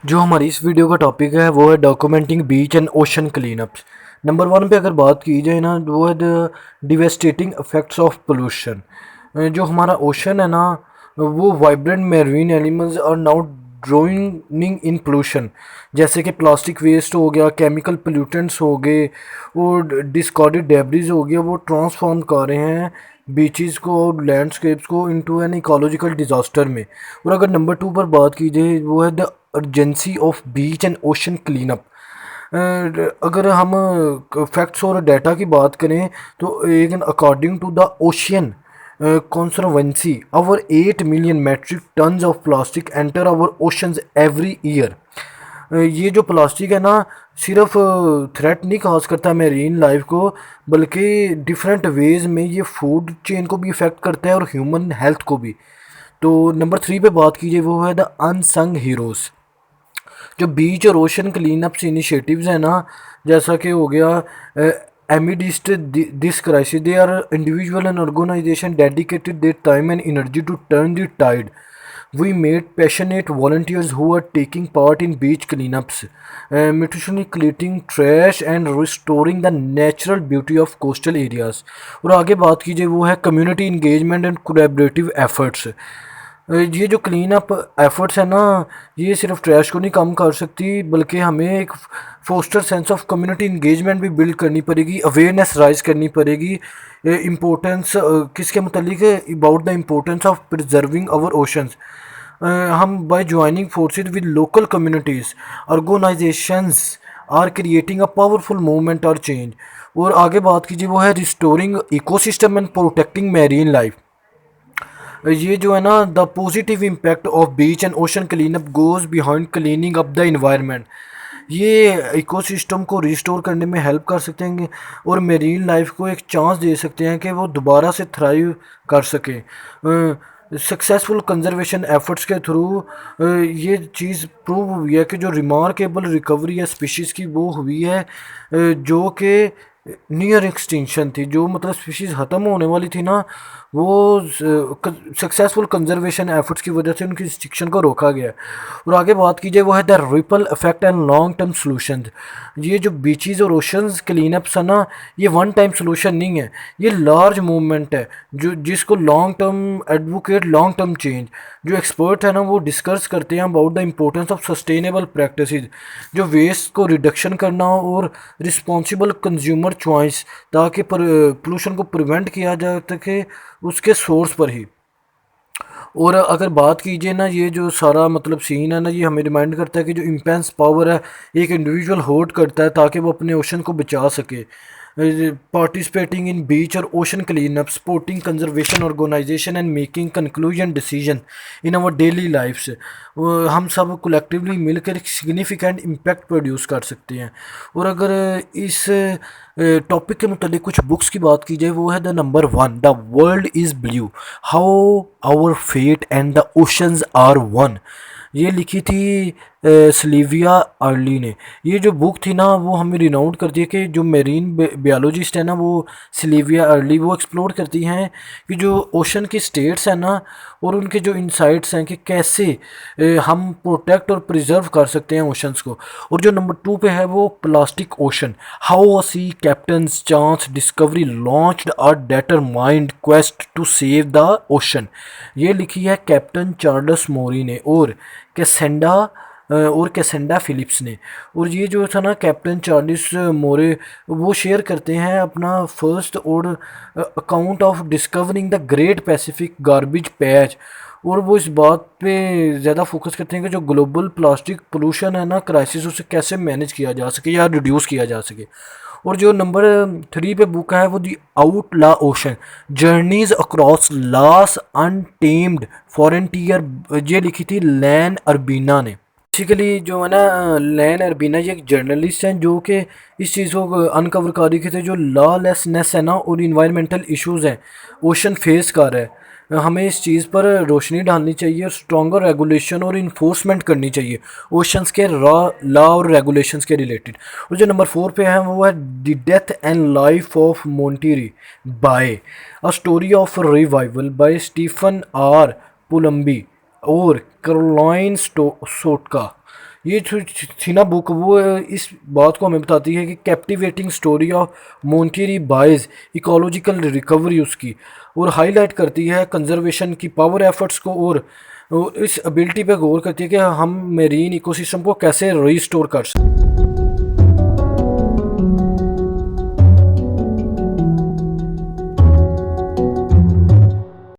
जो हमारी इस वीडियो का टॉपिक है वो है documenting beach and ocean clean ups. Number one पे अगर बात की जाए ना, वो है the devastating effects of pollution. जो हमारा ओशन है ना, वो vibrant marine animals are now drowning in pollution. जैसे कि प्लास्टिक वेस्ट हो गया, केमिकल पोल्यूटेंट्स हो गए और डिस्कार्डेड डेब्रिज हो गया, वो ट्रांसफॉर्म कर रहे हैं बीचेस को और लैंडस्केप्स को इनटू एन इकोलॉजिकल डिजास्टर में। और अगर नंबर टू पर बात की जाए, वो है the urgency of beach and ocean clean up. अगर हम फैक्ट्स और डाटा की बात करें तो एक according to the ocean conservancy, our 8 million metric tons of plastic enter our oceans every year। ये जो प्लास्टिक है ना, सिर्फ थ्रेट नहीं काज करता मेरीन लाइफ को, बल्कि डिफरेंट वेज में ये फूड चेन को भी इफ़ेक्ट करता है और ह्यूमन हेल्थ को भी। तो नंबर थ्री पे बात कीजिए, वो है द अनसंग हीरोज़। जो बीच और ओशन क्लीन अप्स इनिशिएटिव्स हैं ना, जैसा कि हो गया amidst this crisis, they are individual and organization dedicated their time and energy to turn the tide. We made passionate volunteers who are taking part in beach cleanups, meticulously cleaning trash and restoring the natural beauty of coastal areas। और आगे बात कीजिए, वो है community engagement and collaborative efforts. ये जो clean up efforts है ना, ये सिर्फ ट्रैश को नहीं कम कर सकती, बल्कि हमें एक foster sense of community engagement भी बिल्ड करनी पड़ेगी, अवेयरनेस राइज करनी पड़ेगी। इम्पोर्टेंस किसके मतलब है, about the importance of preserving our oceans. हम by joining forces with local communities organisations are creating a powerful movement और चेंज। और आगे बात कीजिए, वो है restoring ecosystem and protecting marine life. ये जो है ना, the positive impact of beach and ocean clean up goes behind cleaning up the environment. ये इकोसिस्टम को रिस्टोर करने में हेल्प कर सकते हैं और मेरीन लाइफ को एक चांस दे सकते हैं कि वो दोबारा से थ्राइव कर सके। सक्सेसफुल कंजर्वेशन एफर्ट्स के थ्रू ये चीज़ प्रूव हुई है कि जो रिमार्केबल रिकवरी है स्पीशीज़ की, वो हुई है जो कि नियर एक्सटिंक्शन थी, जो मतलब स्पीशीज़ ख़त्म होने वाली थी ना, वो सक्सेसफुल कंजर्वेशन एफर्ट्स की वजह से उनकी एक्सटिंक्शन को रोका गया है। और आगे बात कीजिए, वो है the ripple effect and long term solution. ये जो बीचेस और ओशंस क्लीन अप्स है ना, ये वन टाइम सोल्यूशन नहीं है, ये लार्ज मूवमेंट है जो जिसको long term advocate long term change. जो एक्सपर्ट है ना, वो डिस्कस करते हैं about the importance of sustainable practices, जो वेस्ट को रिडक्शन करना और रिस्पॉन्सिबल कंज्यूमर चॉइस, ताकि पोल्यूशन को प्रिवेंट किया जा सके उसके सोर्स पर ही। और अगर बात कीजिए ना, ये जो सारा मतलब सीन है ना, ये हमें रिमाइंड करता है कि जो इम्पेंस पावर है एक इंडिविजुअल होल्ड करता है ताकि वो अपने ओशन को बचा सके। पार्टिसिपेटिंग इन बीच और ocean clean up, supporting conservation organisation and making conclusion decision in our daily lifes, हम सब कलेक्टिवली मिलकर एक सिग्निफिकेंट इम्पैक्ट प्रोड्यूस कर सकते हैं। और अगर इस टॉपिक के मुतालिक कुछ बुक्स की बात की जाए, वो है the number one, the world is blue, how our fate and the oceans are one. ये लिखी थी सिल्विया अर्ली ने। ये जो बुक थी ना, वो हमें रिनाउंड करती है कि जो मेरीन बायोलॉजिस्ट है ना, वो सिल्विया अर्ली, वो एक्सप्लोर करती हैं कि जो ओशन की स्टेट्स हैं ना, और उनके जो इंसाइट्स हैं कि कैसे हम प्रोटेक्ट और प्रिजर्व कर सकते हैं ओशंस को। और जो नंबर टू पे है, वो plastic ocean, how a sea captain's chance discovery launched a determined quest to save the ocean. ये लिखी है कैप्टन चार्ल्स मोरी ने और कैसेंडा फिलिप्स ने। और ये जो था ना, कैप्टन चार्ल्स मोरे, वो शेयर करते हैं अपना फर्स्ट और account of discovering the great Pacific garbage patch. और वो इस बात पे ज़्यादा फोकस करते हैं कि जो ग्लोबल प्लास्टिक पोल्यूशन है ना क्राइसिस, उसे कैसे मैनेज किया जा सके या रिड्यूस किया जा सके। और जो नंबर थ्री पे बुक है, वो दी आउटला ओशन, जर्नीज अक्रॉस लास अनटेम्ड फॉरेंटियर, ये लिखी थी लैन अरबीना ने। बेसिकली जो है ना, लैन अरबीना ये एक जर्नलिस्ट हैं जो कि इस चीज़ को अनकवर कर रही थे, जो लॉलेसनेस है ना और इन्वायरमेंटल इश्यूज़ हैं ओशन फेस कर रहा है। हमें इस चीज़ पर रोशनी डालनी चाहिए और स्ट्रॉन्गर रेगुलेशन और इन्फोर्समेंट करनी चाहिए ओशंस के लॉ और रेगुलेशंस के रिलेटेड। और जो नंबर फोर पे है, वो है the death and life of Monterey Bay, a story of revival by Stephen R Palumbi और कैरोलाइन सोटका। ये थी ना बुक, वो इस बात को हमें बताती है कि captivating story of Monterrey boys ecological recovery उसकी, और हाईलाइट करती है कंजर्वेशन की पावर एफर्ट्स को, और इस एबिलिटी पे गौर करती है कि हम मेरीन इकोसिस्टम को कैसे रिस्टोर कर सकते हैं।